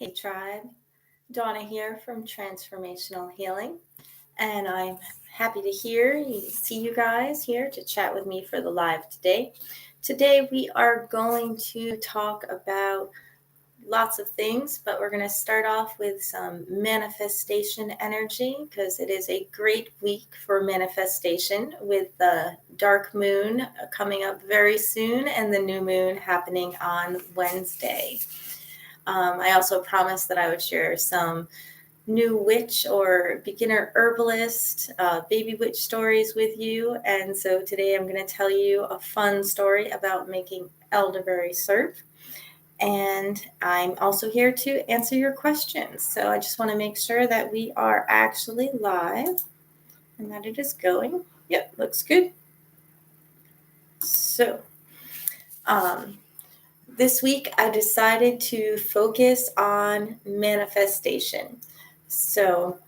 Hey Tribe, Dawna here from Transformational Healing, and I'm happy to see you guys here to chat with me for the live today. Today we are going to talk about lots of things, but we're going to start off with some manifestation energy because it is a great week for manifestation with the dark moon coming up very soon and the new moon happening on Wednesday. I also promised that I would share some new witch or beginner herbalist, baby witch stories with you. And so today I'm going to tell you a fun story about making elderberry syrup. And I'm also here to answer your questions. So I just want to make sure that we are actually live and that it is going. Yep, looks good. So, this week, I decided to focus on manifestation. So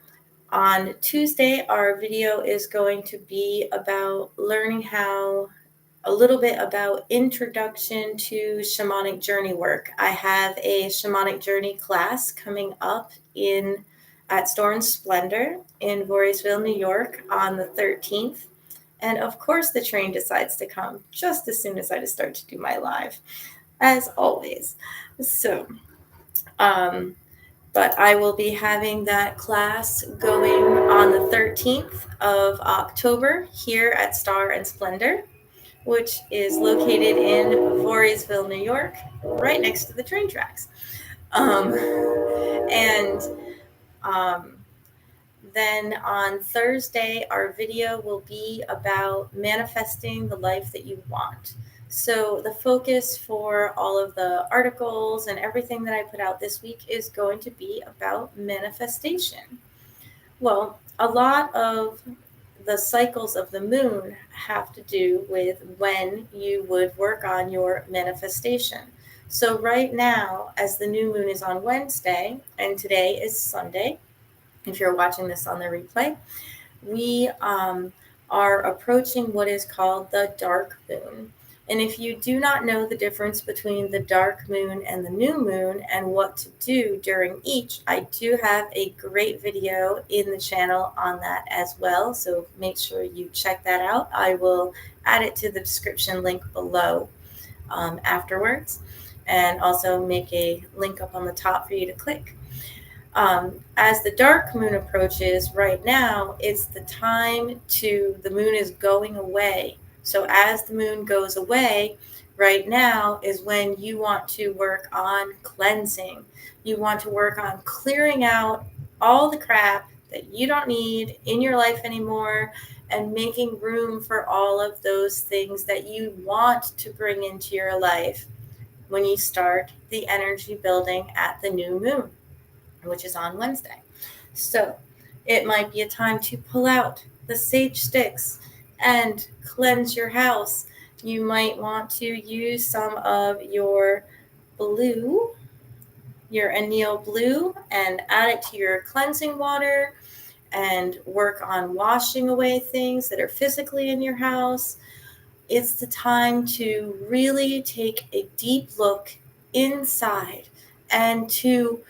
on Tuesday, our video is going to be about learning a little bit about introduction to shamanic journey work. I have a shamanic journey class coming up at Store and Splendor in Voorheesville, New York on the 13th. And of course, the train decides to come just as soon as I start to do my live, as always. So, but I will be having that class going on the 13th of October here at Star and Splendor, which is located in Voorheesville, New York, right next to the train tracks. Then on Thursday, our video will be about manifesting the life that you want. So the focus for all of the articles and everything that I put out this week is going to be about manifestation. Well, a lot of the cycles of the moon have to do with when you would work on your manifestation. So right now, as the new moon is on Wednesday, and today is Sunday, if you're watching this on the replay, we are approaching what is called the dark moon. And if you do not know the difference between the dark moon and the new moon and what to do during each, I do have a great video in the channel on that as well. So make sure you check that out. I will add it to the description link below afterwards, and also make a link up on the top for you to click. As the dark moon approaches right now, it's the time the moon is going away. So as the moon goes away, right now is when you want to work on cleansing. You want to work on clearing out all the crap that you don't need in your life anymore and making room for all of those things that you want to bring into your life when you start the energy building at the new moon, which is on Wednesday. So it might be a time to pull out the sage sticks and cleanse your house. You might want to use some of your blue, your anil blue, and add it to your cleansing water and work on washing away things that are physically in your house. It's the time to really take a deep look inside and to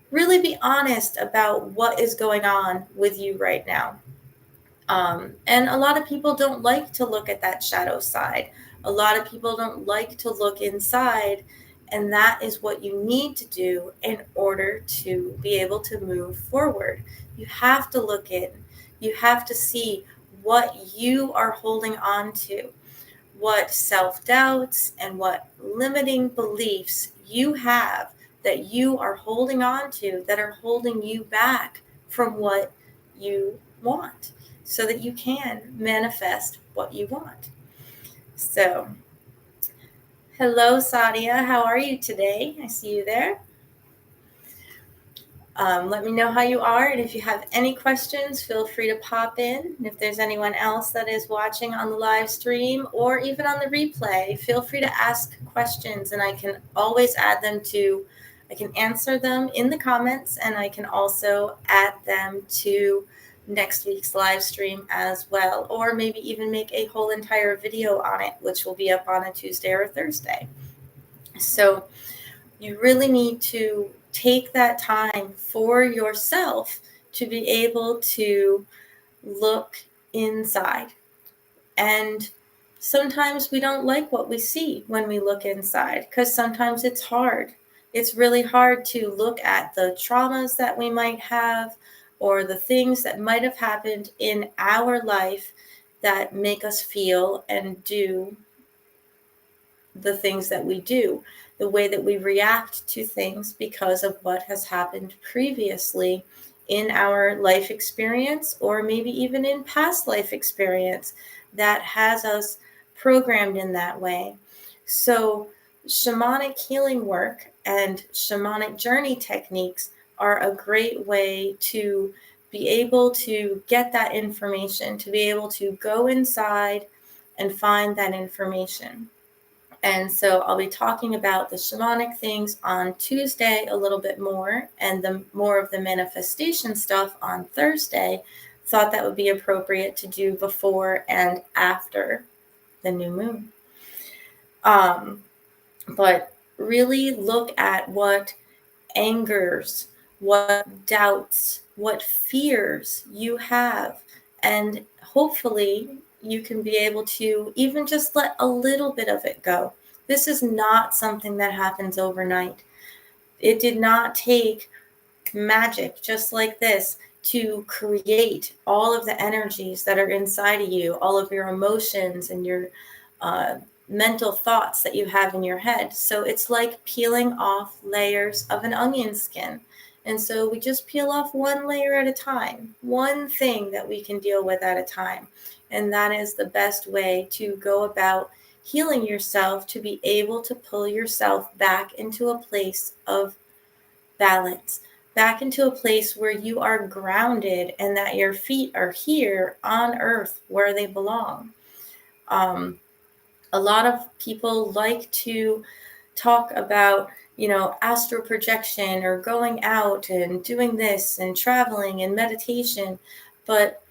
really be honest about what is going on with you right now. And a lot of people don't like to look at that shadow side. A lot of people don't like to look inside. And that is what you need to do in order to be able to move forward. You have to look in. You have to see what you are holding on to, what self-doubts and what limiting beliefs you have that you are holding on to that are holding you back from what you want so that you can manifest what you want. So, hello, Sadia. How are you today? I see you there. Let me know how you are. And if you have any questions, feel free to pop in. And if there's anyone else that is watching on the live stream or even on the replay, feel free to ask questions and I can always I can answer them in the comments, and I can also add them to next week's live stream as well, or maybe even make a whole entire video on it, which will be up on a Tuesday or Thursday. So you really need to take that time for yourself to be able to look inside. And sometimes we don't like what we see when we look inside, because sometimes it's hard. It's really hard to look at the traumas that we might have, or the things that might have happened in our life that make us feel and do the things that we do, the way that we react to things because of what has happened previously in our life experience, or maybe even in past life experience that has us programmed in that way. So shamanic healing work and shamanic journey techniques are a great way to be able to get that information, to be able to go inside and find that information. And so I'll be talking about the shamanic things on Tuesday a little bit more, and the more of the manifestation stuff on Thursday. Thought that would be appropriate to do before and after the new moon. But really look at what angers, what doubts, what fears you have, and hopefully you can be able to even just let a little bit of it go. This is not something that happens overnight. It did not take magic just like this to create all of the energies that are inside of you, all of your emotions and your mental thoughts that you have in your head. So it's like peeling off layers of an onion skin. And so we just peel off one layer at a time, one thing that we can deal with at a time. And that is the best way to go about healing yourself, to be able to pull yourself back into a place of balance, back into a place where you are grounded and that your feet are here on earth where they belong. A lot of people like to talk about, astral projection or going out and doing this and traveling and meditation. But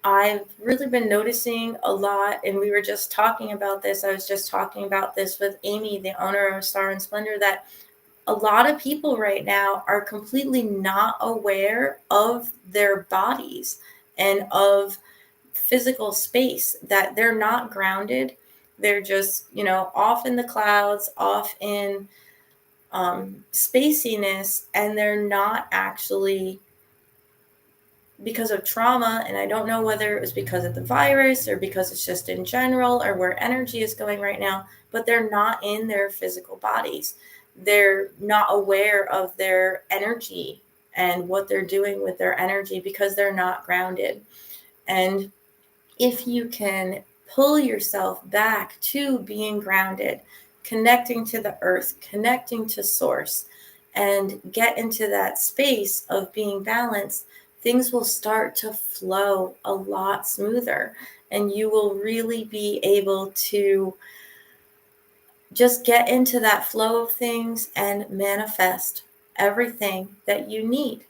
I've really been noticing a lot, and we were just talking about this. I was just talking about this with Amy, the owner of Star and Splendor, that a lot of people right now are completely not aware of their bodies and of physical space, that they're not grounded. They're just, off in the clouds, off in spaciness, and they're not actually, because of trauma. And I don't know whether it was because of the virus or because it's just in general or where energy is going right now, but they're not in their physical bodies. They're not aware of their energy and what they're doing with their energy because they're not grounded. And if you can pull yourself back to being grounded, connecting to the earth, connecting to source, and get into that space of being balanced, things will start to flow a lot smoother, and you will really be able to just get into that flow of things and manifest everything that you need.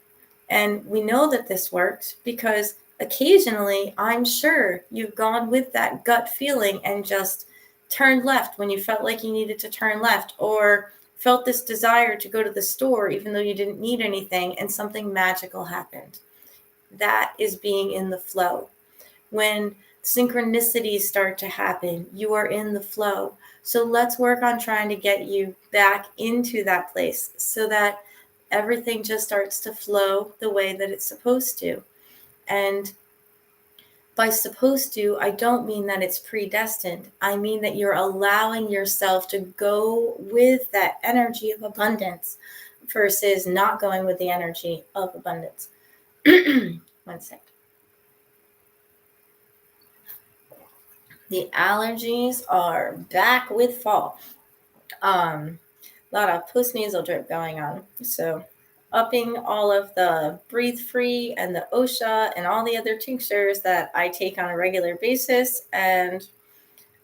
And we know that this works because occasionally, I'm sure you've gone with that gut feeling and just turned left when you felt like you needed to turn left, or felt this desire to go to the store even though you didn't need anything and something magical happened. That is being in the flow. When synchronicities start to happen, you are in the flow. So let's work on trying to get you back into that place so that everything just starts to flow the way that it's supposed to. And by supposed to, I don't mean that it's predestined. I mean that you're allowing yourself to go with that energy of abundance versus not going with the energy of abundance. One sec. The allergies are back with fall. A lot of postnasal drip going on. So upping all of the Breathe Free and the OSHA and all the other tinctures that I take on a regular basis. And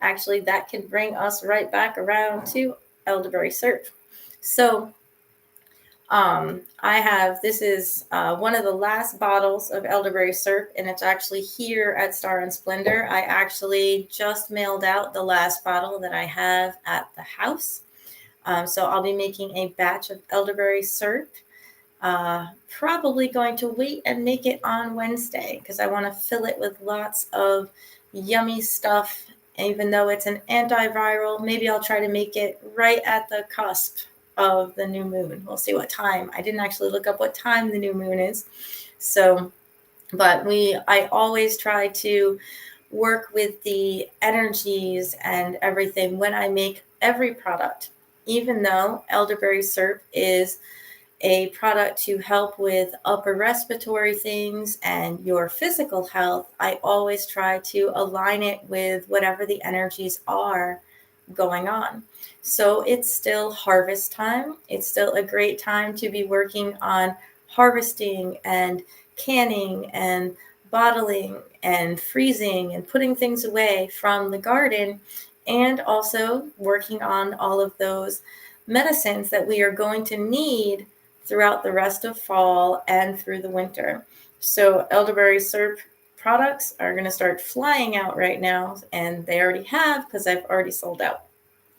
actually that can bring us right back around to Elderberry Syrup. So this is one of the last bottles of Elderberry Syrup, and it's actually here at Star and Splendor. I actually just mailed out the last bottle that I have at the house. So I'll be making a batch of elderberry syrup. Probably going to wait and make it on Wednesday because I want to fill it with lots of yummy stuff. Even though it's an antiviral, maybe I'll try to make it right at the cusp of the new moon. We'll see what time. I didn't actually look up what time the new moon is. So, but I always try to work with the energies and everything when I make every product, even though elderberry syrup is a product to help with upper respiratory things and your physical health. I always try to align it with whatever the energies are going on. So it's still harvest time. It's still a great time to be working on harvesting and canning and bottling and freezing and putting things away from the garden, and also working on all of those medicines that we are going to need throughout the rest of fall and through the winter. So elderberry syrup products are going to start flying out right now, and they already have because I've already sold out.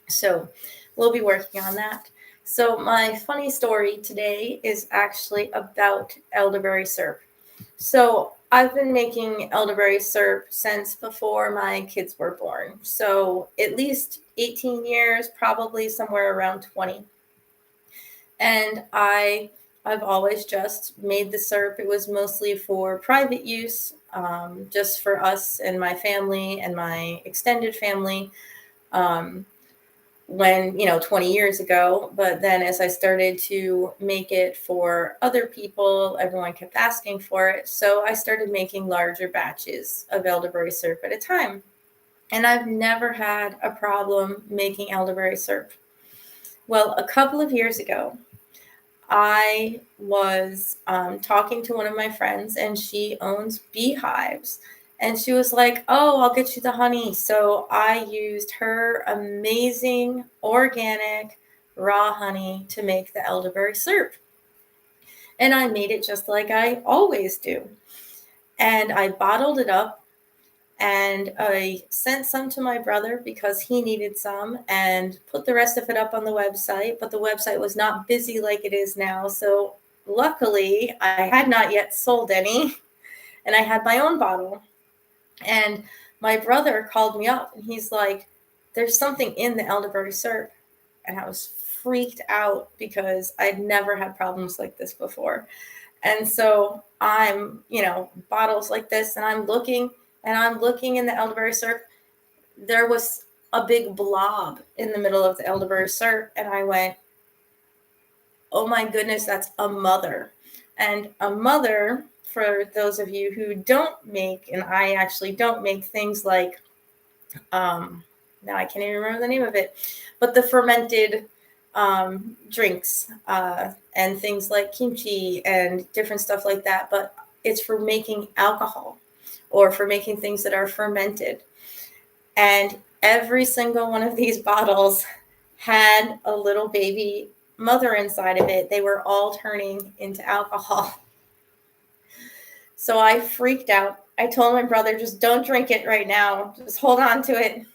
So we'll be working on that. So my funny story today is actually about elderberry syrup. So I've been making elderberry syrup since before my kids were born. So at least 18 years, probably somewhere around 20. And I've always just made the syrup. It was mostly for private use, just for us and my family and my extended family. When 20 years ago. But then as I started to make it for other people, everyone kept asking for it. So I started making larger batches of elderberry syrup at a time. And I've never had a problem making elderberry syrup. Well, a couple of years ago, I was talking to one of my friends, and she owns beehives. And she was like, "Oh, I'll get you the honey." So I used her amazing organic raw honey to make the elderberry syrup. And I made it just like I always do. And I bottled it up, and I sent some to my brother because he needed some, and put the rest of it up on the website. But the website was not busy like it is now. So luckily, I had not yet sold any, and I had my own bottle. And my brother called me up, and he's like, "There's something in the elderberry syrup." And I was freaked out because I'd never had problems like this before. And so I'm, bottles like this, and I'm looking in the elderberry syrup. There was a big blob in the middle of the elderberry syrup. And I went, "Oh my goodness, that's a mother." And a mother, for those of you who don't make, and I actually don't make things like, now I can't even remember the name of it, but the fermented drinks and things like kimchi and different stuff like that. But it's for making alcohol or for making things that are fermented. And every single one of these bottles had a little baby mother inside of it. They were all turning into alcohol. So I freaked out. I told my brother, "Just don't drink it right now. Just hold on to it."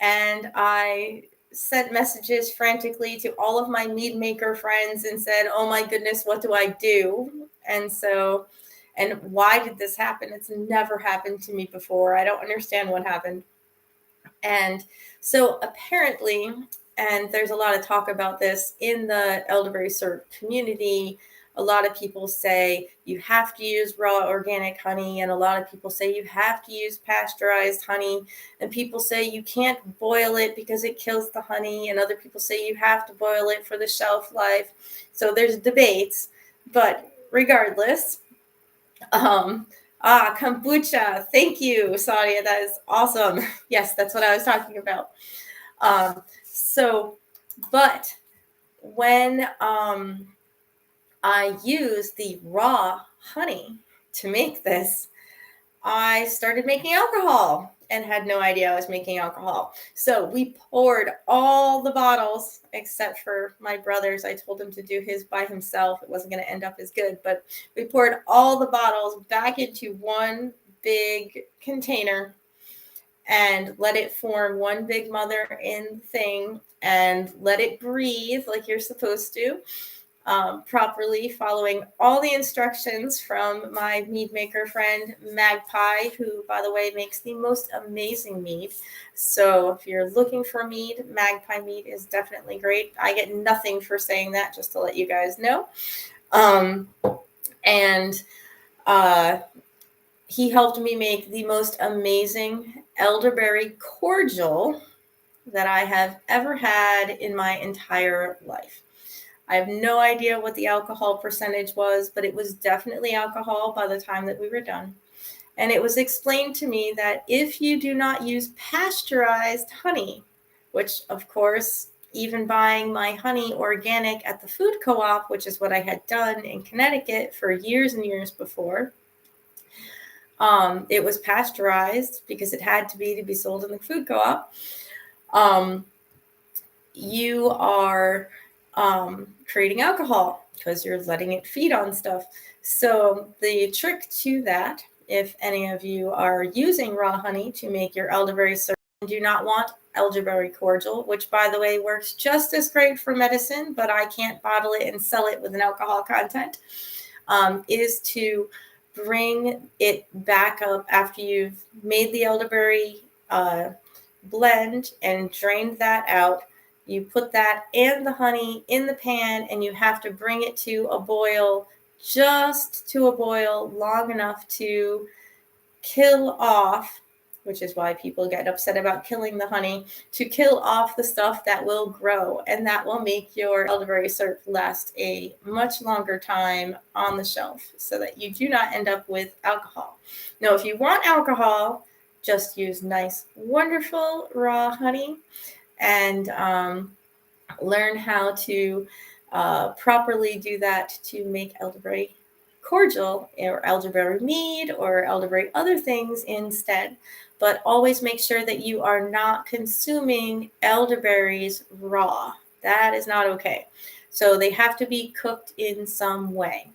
And I sent messages frantically to all of my mead maker friends and said, "Oh my goodness, what do I do?" And why did this happen? It's never happened to me before. I don't understand what happened. And so apparently, and there's a lot of talk about this in the elderberry syrup community, a lot of people say you have to use raw organic honey, and a lot of people say you have to use pasteurized honey, and people say you can't boil it because it kills the honey, and other people say you have to boil it for the shelf life. So there's debates, but regardless, kombucha. Thank you, Sadia. That is awesome. Yes, that's what I was talking about. But when I used the raw honey to make this, I started making alcohol and had no idea I was making alcohol. So we poured all the bottles except for my brother's. I told him to do his by himself. It wasn't going to end up as good, but we poured all the bottles back into one big container. and let it form one big mother in thing and let it breathe like you're supposed to, properly, following all the instructions from my mead maker friend Magpie, who, by the way, makes the most amazing mead. So if you're looking for mead, Magpie mead is definitely great. I get nothing for saying that, just to let you guys know. And he helped me make the most amazing elderberry cordial that I have ever had in my entire life. I have no idea what the alcohol percentage was, but it was definitely alcohol by the time that we were done. And it was explained to me that if you do not use pasteurized honey, which of course, even buying my honey organic at the food co-op, which is what I had done in Connecticut for years and years before, it was pasteurized because it had to be sold in the food co-op. You are creating alcohol because you're letting it feed on stuff. So the trick to that, if any of you are using raw honey to make your elderberry syrup and do not want elderberry cordial, which by the way works just as great for medicine, but I can't bottle it and sell it with an alcohol content, is to bring it back up after you've made the elderberry blend and drained that out. You put that and the honey in the pan, and you have to bring it to a boil, just to a boil long enough to kill off, which is why people get upset about killing the honey, to kill off the stuff that will grow, and that will make your elderberry syrup last a much longer time on the shelf so that you do not end up with alcohol. Now, if you want alcohol, just use nice, wonderful raw honey and learn how to properly do that to make elderberry cordial or elderberry mead or elderberry other things instead. But always make sure that you are not consuming elderberries raw. That is not okay. So they have to be cooked in some way.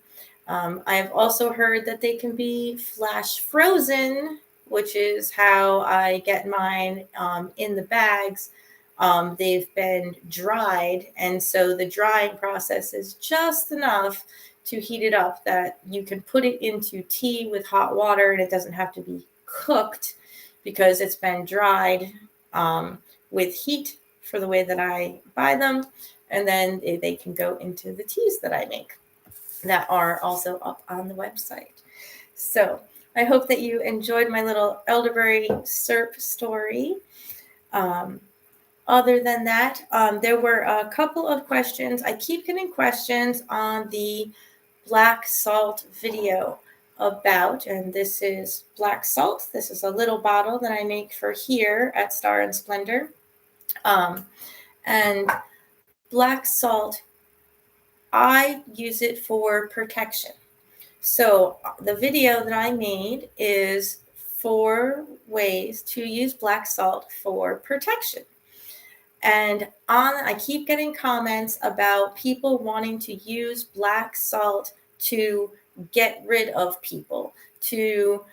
I have also heard that they can be flash frozen, which is how I get mine in the bags. They've been dried, and so the drying process is just enough to heat it up that you can put it into tea with hot water, and it doesn't have to be cooked because it's been dried with heat for the way that I buy them, and then they can go into the teas that I make that are also up on the website. So I hope that you enjoyed my little elderberry syrup story. Other than that, there were a couple of questions. I keep getting questions on the black salt video about, and this is black salt. This is a little bottle that I make for here at Star and Splendor. And black salt, I use it for protection. So the video that I made is 4 ways to use black salt for protection. And I keep getting comments about people wanting to use black salt to get rid of people, to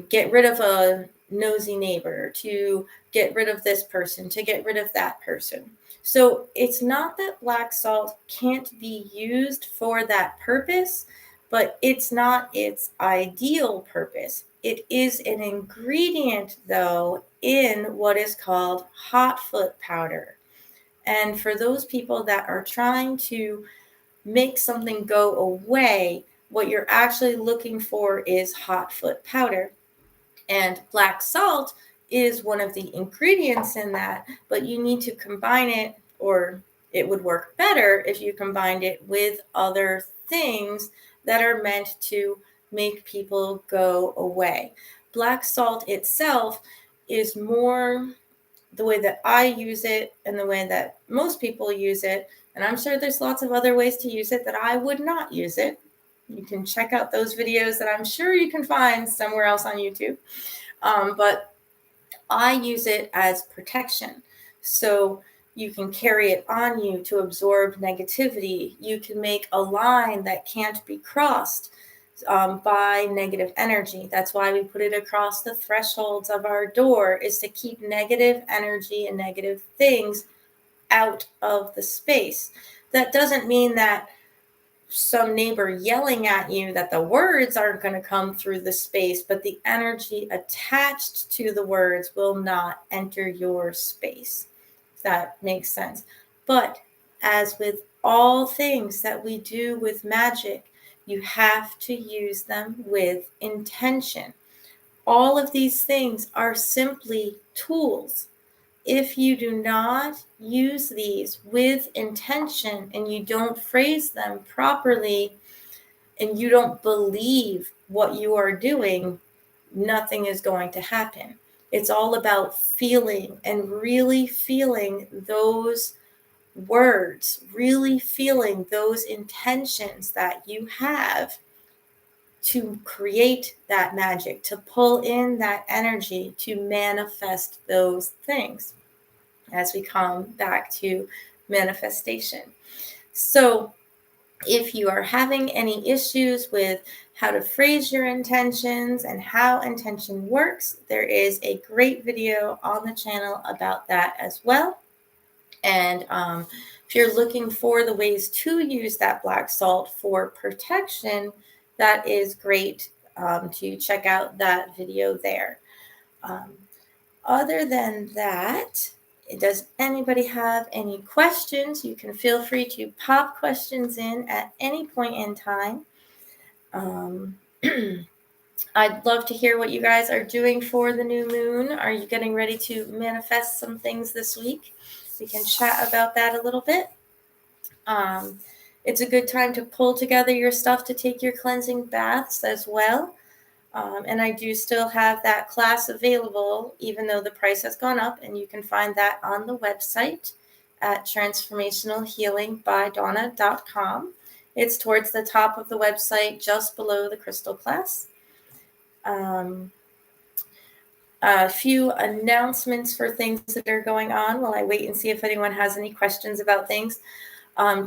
get rid of a nosy neighbor, to get rid of this person, to get rid of that person. So it's not that black salt can't be used for that purpose, but it's not its ideal purpose. It is an ingredient, though, in what is called hot foot powder. And for those people that are trying to make something go away, what you're actually looking for is hot foot powder. And black salt is one of the ingredients in that, but you need to combine it, or it would work better if you combined it with other things that are meant to make people go away. Black salt itself is more the way that I use it and the way that most people use it. And I'm sure there's lots of other ways to use it that I would not use it. You can check out those videos that I'm sure you can find somewhere else on YouTube. But I use it as protection. So you can carry it on you to absorb negativity. You can make a line that can't be crossed. by negative energy. That's why we put it across the thresholds of our door, is to keep negative energy and negative things out of the space. That doesn't mean that some neighbor yelling at you that the words aren't going to come through the space, but the energy attached to the words will not enter your space. If that makes sense. But as with all things that we do with magic, you have to use them with intention. All of these things are simply tools. If you do not use these with intention and you don't phrase them properly and you don't believe what you are doing, nothing is going to happen. It's all about feeling and really feeling those words, really feeling those intentions that you have to create that magic, to pull in that energy, to manifest those things as we come back to manifestation. So if you are having any issues with how to phrase your intentions and how intention works, there is a great video on the channel about that as well. And if you're looking for the ways to use that black salt for protection, that is great to check out that video there. Other than that, does anybody have any questions? You can feel free to pop questions in at any point in time. I'd love to hear what you guys are doing for the new moon. Are you getting ready to manifest some things this week? We can chat about that a little bit. It's a good time to pull together your stuff to take your cleansing baths as well. And I do still have that class available, even though the price has gone up, and you can find that on the website at transformationalhealingbydawna.com. It's towards the top of the website, just below the crystal class. A few announcements for things that are going on while I wait and see if anyone has any questions about things.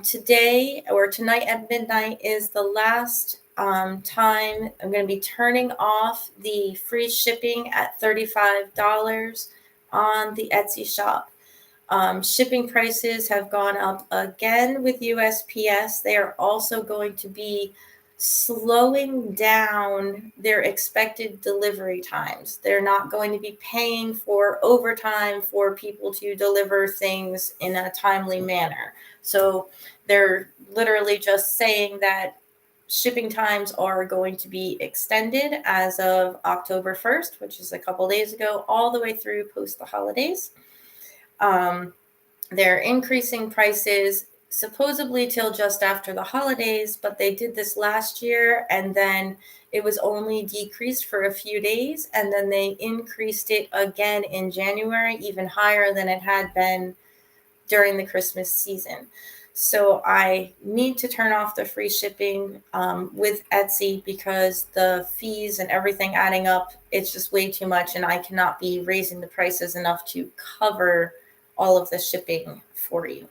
Today or tonight at midnight is the last time I'm going to be turning off the free shipping at $35 on the Etsy shop. Shipping prices have gone up again with USPS. They are also going to be slowing down their expected delivery times. They're not going to be paying for overtime for people to deliver things in a timely manner. So they're literally just saying that shipping times are going to be extended as of October 1st, which is a couple days ago, all the way through post the holidays. They're increasing prices supposedly till just after the holidays, but they did this last year and then it was only decreased for a few days, and then they increased it again in January, even higher than it had been during the Christmas season. So I need to turn off the free shipping with Etsy because the fees and everything adding up, it's just way too much, and I cannot be raising the prices enough to cover all of the shipping for you.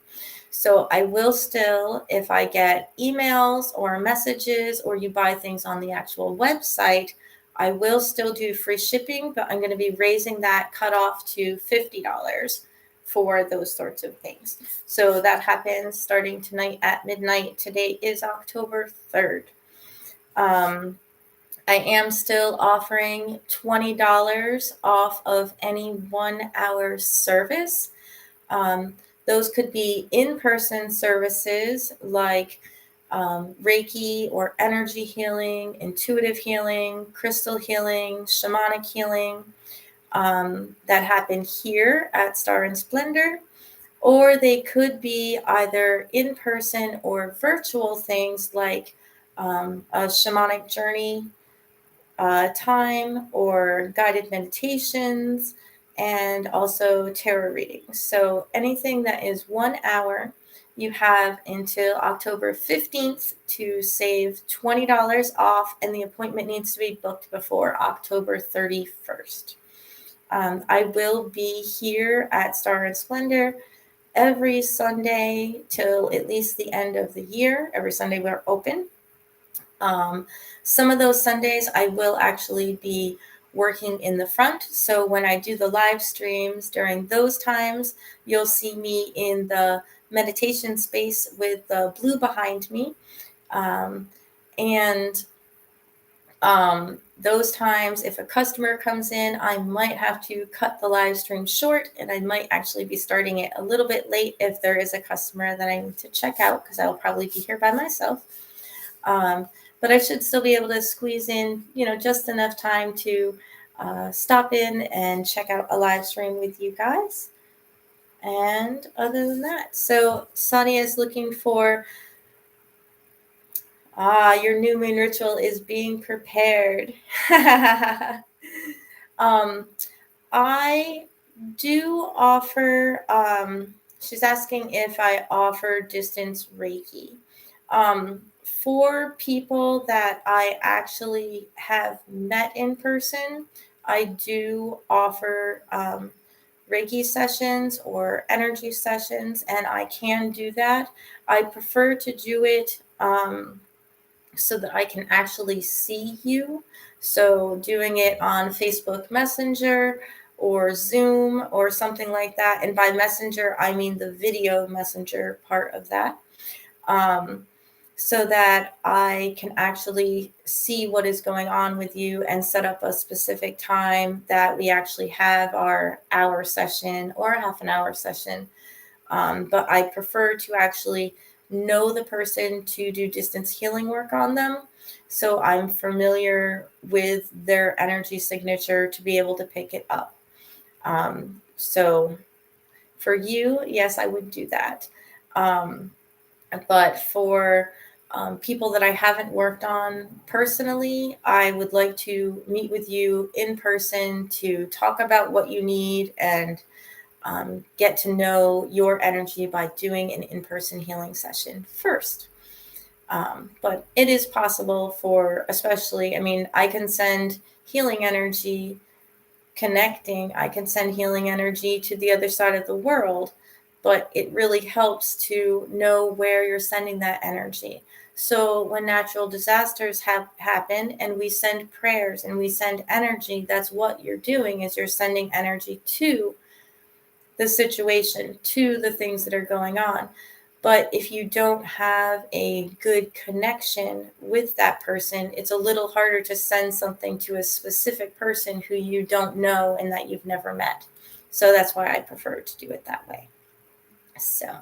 So I will still, if I get emails or messages or you buy things on the actual website, I will still do free shipping, but I'm going to be raising that cutoff to $50 for those sorts of things. So that happens starting tonight at midnight. Today is October 3rd. I am still offering $20 off of any 1 hour service. Those could be in-person services like Reiki or energy healing, intuitive healing, crystal healing, shamanic healing, that happen here at Star and Splendor, or they could be either in-person or virtual things like a shamanic journey time or guided meditations, and also tarot readings. So anything that is 1 hour, you have until October 15th to save $20 off, and the appointment needs to be booked before October 31st. I will be here at Star and Splendor every Sunday till at least the end of the year. Every Sunday we're open. Some of those Sundays I will actually be working in the front. So when I do the live streams during those times, you'll see me in the meditation space with the blue behind me. Um, and those times, if a customer comes in, I might have to cut the live stream short, and I might actually be starting it a little bit late if there is a customer that I need to check out, because I'll probably be here by myself. But I should still be able to squeeze in, just enough time to stop in and check out a live stream with you guys. And other than that, so Sonia is looking for, your new moon ritual is being prepared. I do offer, she's asking if I offer distance Reiki. For people that I actually have met in person, I do offer Reiki sessions or energy sessions, and I can do that. I prefer to do it so that I can actually see you. So doing it on Facebook Messenger or Zoom or something like that. And by Messenger, I mean the video messenger part of that. So that I can actually see what is going on with you and set up a specific time that we actually have our hour session or a half an hour session. But I prefer to actually know the person to do distance healing work on them. So I'm familiar with their energy signature to be able to pick it up. So for you, yes, I would do that. But for people that I haven't worked on personally, I would like to meet with you in person to talk about what you need and get to know your energy by doing an in-person healing session first. But it is possible for, especially, I can send healing energy connecting, I can send healing energy to the other side of the world, but it really helps to know where you're sending that energy. So when natural disasters happen and we send prayers and we send energy, that's what you're doing, is you're sending energy to the situation, to the things that are going on. But if you don't have a good connection with that person, it's a little harder to send something to a specific person who you don't know and that you've never met. So that's why I prefer to do it that way. So,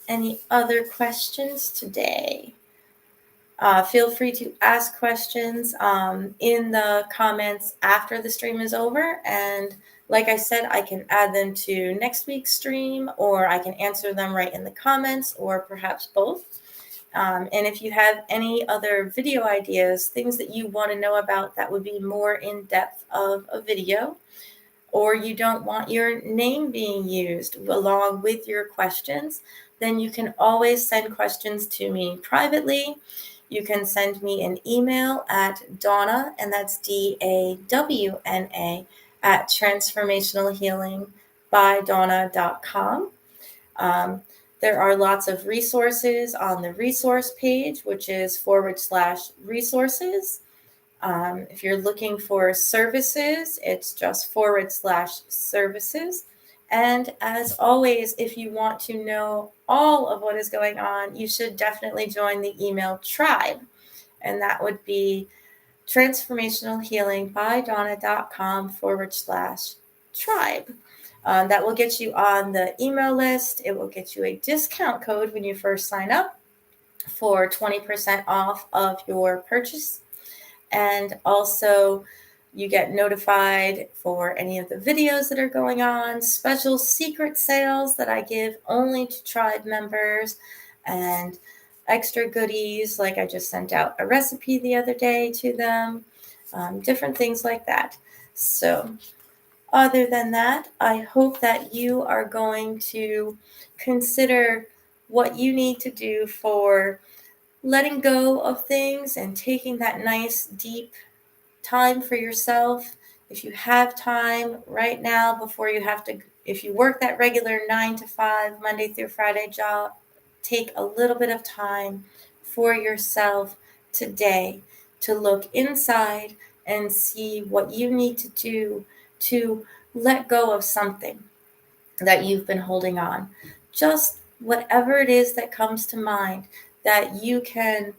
any other questions today? Feel free to ask questions in the comments after the stream is over. And like I said, I can add them to next week's stream, or I can answer them right in the comments, or perhaps both. And if you have any other video ideas, things that you want to know about that would be more in depth of a video, or you don't want your name being used along with your questions, then you can always send questions to me privately. You can send me an email at Dawna, and that's DAWNA, at transformationalhealingbydawna.com. There are lots of resources on the resource page, which is /resources. If you're looking for services, it's just /services. And as always, if you want to know all of what is going on, you should definitely join the email tribe. And that would be transformationalhealingbydawna.com /tribe. That will get you on the email list. It will get you a discount code when you first sign up for 20% off of your purchase. And also, you get notified for any of the videos that are going on, special secret sales that I give only to tribe members, and extra goodies, like I just sent out a recipe the other day to them, different things like that. So other than that, I hope that you are going to consider what you need to do for letting go of things and taking that nice deep time for yourself. If you have time right now before you have to, if you work that regular 9 to 5 Monday through Friday job, take a little bit of time for yourself today to look inside and see what you need to do to let go of something that you've been holding on. Just whatever it is that comes to mind, that you can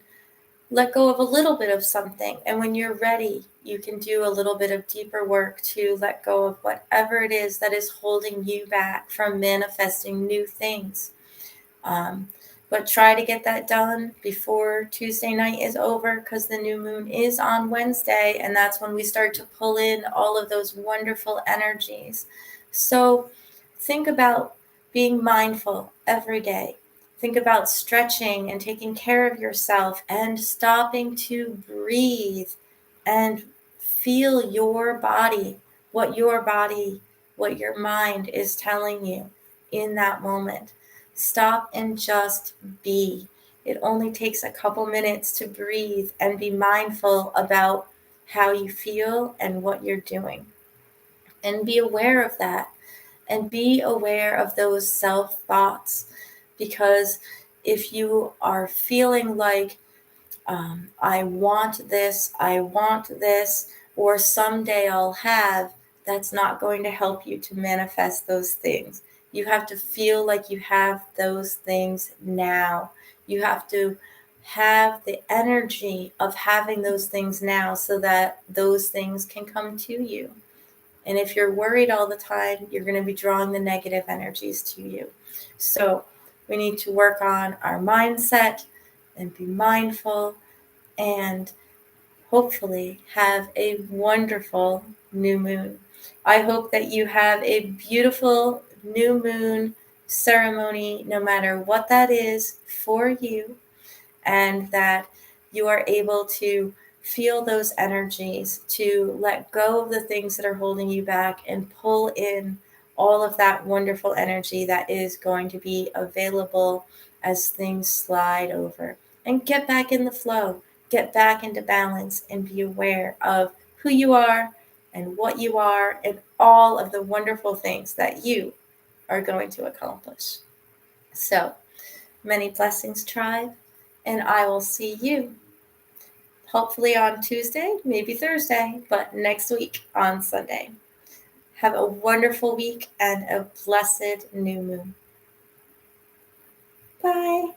let go of a little bit of something. And when you're ready, you can do a little bit of deeper work to let go of whatever it is that is holding you back from manifesting new things. But try to get that done before Tuesday night is over, because the new moon is on Wednesday, and that's when we start to pull in all of those wonderful energies. So think about being mindful every day. Think about stretching and taking care of yourself and stopping to breathe and feel your body, what your mind is telling you in that moment. Stop and just be. It only takes a couple minutes to breathe and be mindful about how you feel and what you're doing. And be aware of that. And be aware of those self thoughts. Because if you are feeling like, I want this, or someday I'll have, that's not going to help you to manifest those things. You have to feel like you have those things now. You have to have the energy of having those things now so that those things can come to you. And if you're worried all the time, you're going to be drawing the negative energies to you. So we need to work on our mindset and be mindful and hopefully have a wonderful new moon. I hope that you have a beautiful new moon ceremony, no matter what that is for you, and that you are able to feel those energies, to let go of the things that are holding you back and pull in all of that wonderful energy that is going to be available as things slide over. And get back in the flow, get back into balance, and be aware of who you are and what you are and all of the wonderful things that you are going to accomplish. So, many blessings, tribe, and I will see you hopefully on Tuesday, maybe Thursday, but next week on Sunday. Have a wonderful week and a blessed new moon. Bye.